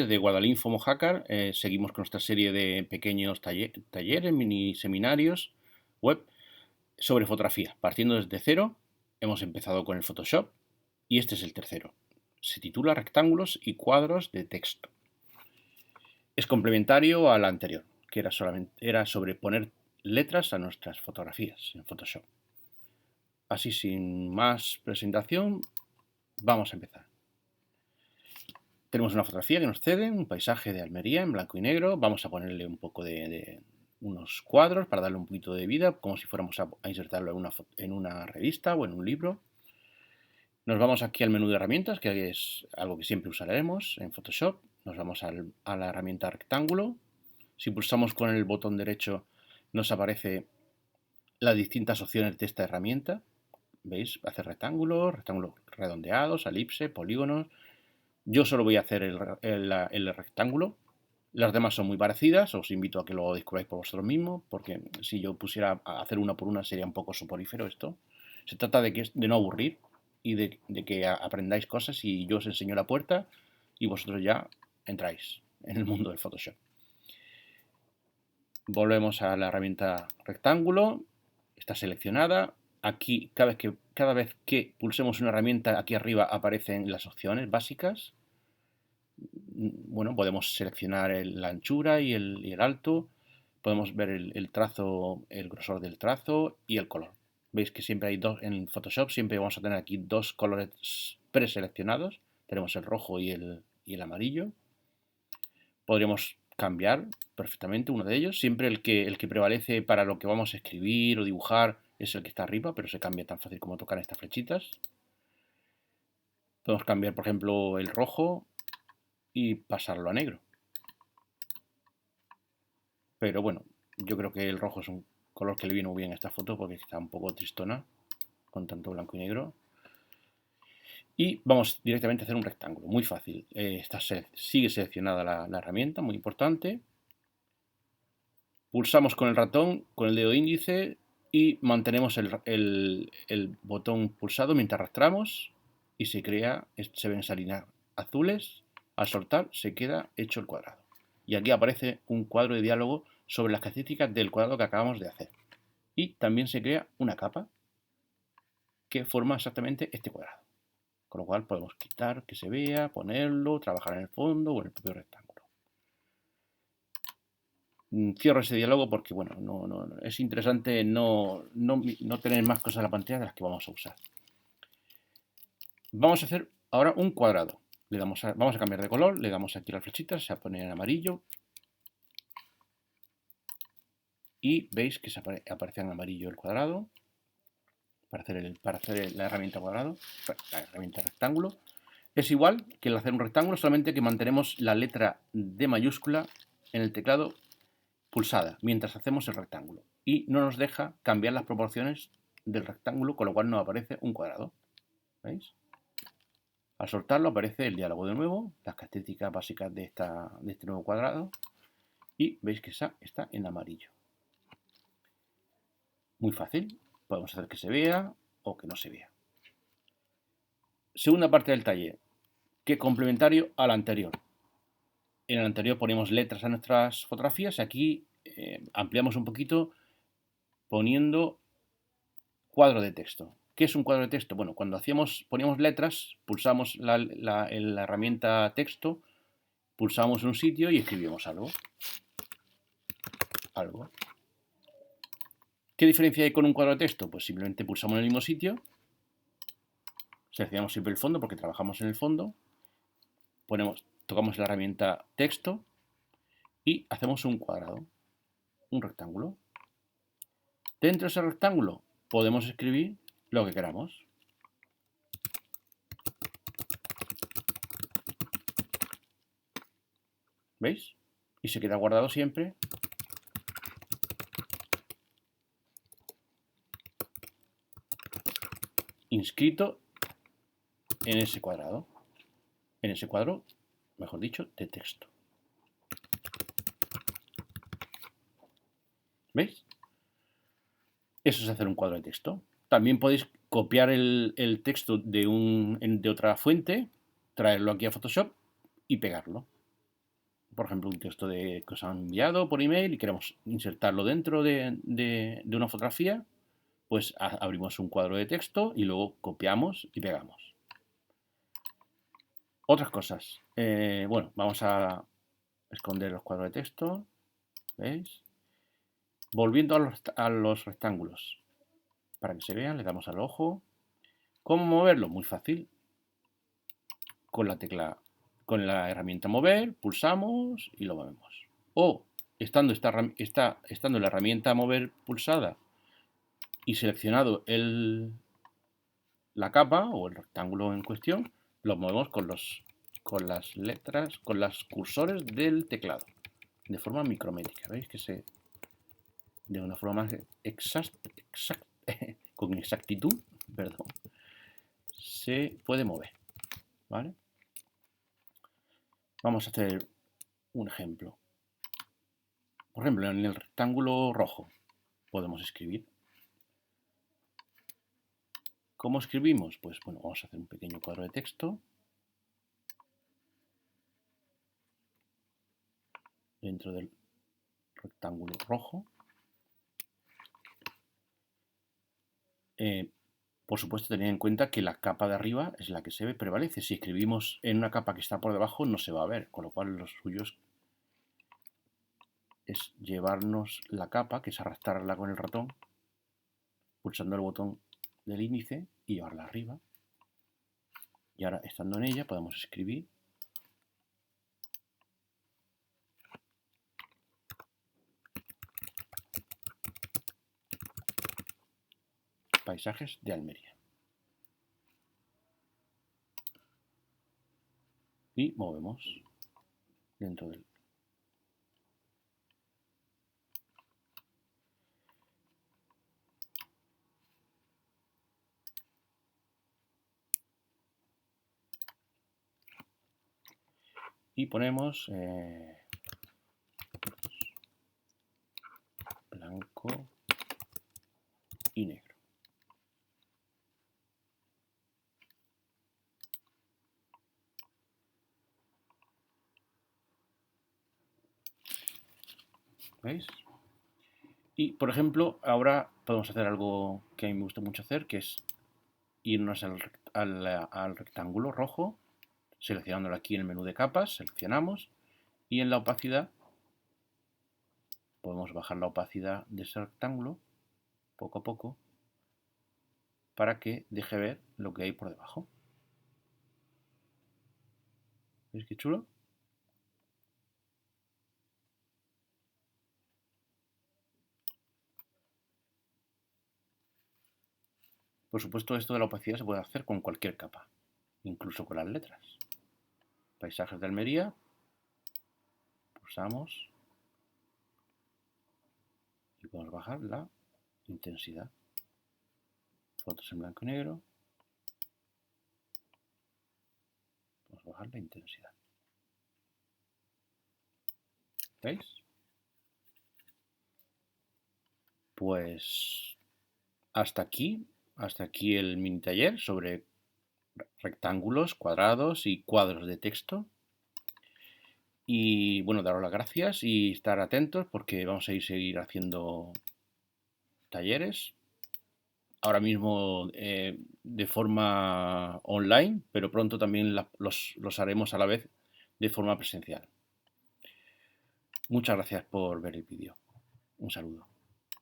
De Guadalinfo Mojácar seguimos con nuestra serie de pequeños talleres, mini seminarios web sobre fotografía. Partiendo desde cero, hemos empezado con el Photoshop y este es el tercero. Se titula Rectángulos y cuadros de texto. Es complementario al anterior, que era sobre poner letras a nuestras fotografías en Photoshop. Así, sin más presentación, vamos a empezar. Tenemos una fotografía que nos ceden, un paisaje de Almería en blanco y negro. Vamos a ponerle un poco de unos cuadros para darle un poquito de vida, como si fuéramos a insertarlo en una revista o en un libro. Nos vamos aquí al menú de herramientas, que es algo que siempre usaremos en Photoshop. Nos vamos a la herramienta rectángulo. Si pulsamos con el botón derecho nos aparece las distintas opciones de esta herramienta. ¿Veis? Hacer rectángulos, rectángulos redondeados, elipse, polígonos. Yo solo voy a hacer el rectángulo. Las demás son muy parecidas, os invito a que lo descubráis por vosotros mismos, porque si yo pusiera a hacer una por una sería un poco soporífero esto. Se trata de no aburrir y de que aprendáis cosas y yo os enseño la puerta y vosotros ya entráis en el mundo del Photoshop. Volvemos a la herramienta rectángulo, está seleccionada. Aquí, cada vez que pulsemos una herramienta, aquí arriba aparecen las opciones básicas. Bueno, podemos seleccionar la anchura y el alto, podemos ver el trazo, el grosor del trazo y el color. Veis que siempre hay dos, en Photoshop siempre vamos a tener aquí dos colores preseleccionados, tenemos el rojo y el amarillo. Podríamos cambiar perfectamente uno de ellos, siempre el que prevalece para lo que vamos a escribir o dibujar es el que está arriba, pero se cambia tan fácil como tocar estas flechitas. Podemos cambiar, por ejemplo, el rojo y pasarlo a negro. Pero bueno, yo creo que el rojo es un color que le viene muy bien a esta foto porque está un poco tristona con tanto blanco y negro. Y vamos directamente a hacer un rectángulo, muy fácil. Sigue seleccionada la herramienta, muy importante. Pulsamos con el ratón, con el dedo índice y mantenemos el botón pulsado mientras arrastramos y se ven esas líneas azules. Al soltar se queda hecho el cuadrado. Y aquí aparece un cuadro de diálogo sobre las características del cuadrado que acabamos de hacer. Y también se crea una capa que forma exactamente este cuadrado. Con lo cual podemos quitar que se vea, ponerlo, trabajar en el fondo o en el propio rectángulo. Cierro ese diálogo porque bueno, es interesante no tener más cosas en la pantalla de las que vamos a usar. Vamos a hacer ahora un cuadrado. Vamos a cambiar de color, le damos aquí las flechitas, se pone en amarillo. Y veis que aparece en amarillo el cuadrado para hacer la herramienta cuadrado, la herramienta rectángulo. Es igual que el hacer un rectángulo, solamente que mantenemos la letra D mayúscula en el teclado pulsada mientras hacemos el rectángulo y no nos deja cambiar las proporciones del rectángulo, con lo cual nos aparece un cuadrado. ¿Veis? Al soltarlo aparece el diálogo de nuevo, las características básicas de este nuevo cuadrado y veis que está en amarillo. Muy fácil, podemos hacer que se vea o que no se vea. Segunda parte del taller, que complementario al anterior. En el anterior ponemos letras a nuestras fotografías y aquí ampliamos un poquito poniendo cuadro de texto. ¿Qué es un cuadro de texto? Bueno, cuando poníamos letras, pulsamos la herramienta texto, pulsamos un sitio y escribimos algo. ¿Qué diferencia hay con un cuadro de texto? Pues simplemente pulsamos en el mismo sitio, seleccionamos siempre el fondo porque trabajamos en el fondo, tocamos la herramienta texto y hacemos un cuadrado, un rectángulo. Dentro de ese rectángulo podemos escribir lo que queramos. ¿Veis? Y se queda guardado siempre. Inscrito en ese cuadrado. En ese cuadro, mejor dicho, de texto. ¿Veis? Eso es hacer un cuadro de texto. También podéis copiar el texto de otra fuente, traerlo aquí a Photoshop y pegarlo. por ejemplo, un texto que os han enviado por email y queremos insertarlo dentro de una fotografía, pues abrimos un cuadro de texto y luego copiamos y pegamos. Otras cosas. Bueno, vamos a esconder los cuadros de texto. ¿Veis? Volviendo a los rectángulos. Para que se vean, le damos al ojo. ¿Cómo moverlo? Muy fácil. Con la herramienta mover, pulsamos y lo movemos. O estando la herramienta mover pulsada y seleccionado la capa o el rectángulo en cuestión, lo movemos con las letras, con los cursores del teclado, de forma micrométrica. ¿Veis que de una forma más con exactitud, perdón, se puede mover, ¿vale? Vamos a hacer un ejemplo. Por ejemplo, en el rectángulo rojo podemos escribir. ¿Cómo escribimos? Pues bueno, vamos a hacer un pequeño cuadro de texto dentro del rectángulo rojo. Por supuesto, tener en cuenta que la capa de arriba es la que se ve, prevalece. Si escribimos en una capa que está por debajo, no se va a ver, con lo cual lo suyo es llevarnos la capa, que es arrastrarla con el ratón, pulsando el botón del índice y llevarla arriba. Y ahora, estando en ella, podemos escribir paisajes de Almería. Y movemos dentro del... Y ponemos blanco y negro. ¿Veis? Y, por ejemplo, ahora podemos hacer algo que a mí me gusta mucho hacer, que es irnos al rectángulo rojo, seleccionándolo aquí en el menú de capas, seleccionamos, y en la opacidad podemos bajar la opacidad de ese rectángulo poco a poco para que deje ver lo que hay por debajo. ¿Veis qué chulo? Por supuesto, esto de la opacidad se puede hacer con cualquier capa, incluso con las letras. Paisajes de Almería, pulsamos y podemos bajar la intensidad. Fotos en blanco y negro, podemos bajar la intensidad. ¿Veis? Pues hasta aquí el mini taller sobre rectángulos, cuadrados y cuadros de texto. Y bueno, daros las gracias y estar atentos porque vamos a seguir haciendo talleres. Ahora mismo de forma online, pero pronto también los haremos a la vez de forma presencial. Muchas gracias por ver el vídeo. Un saludo.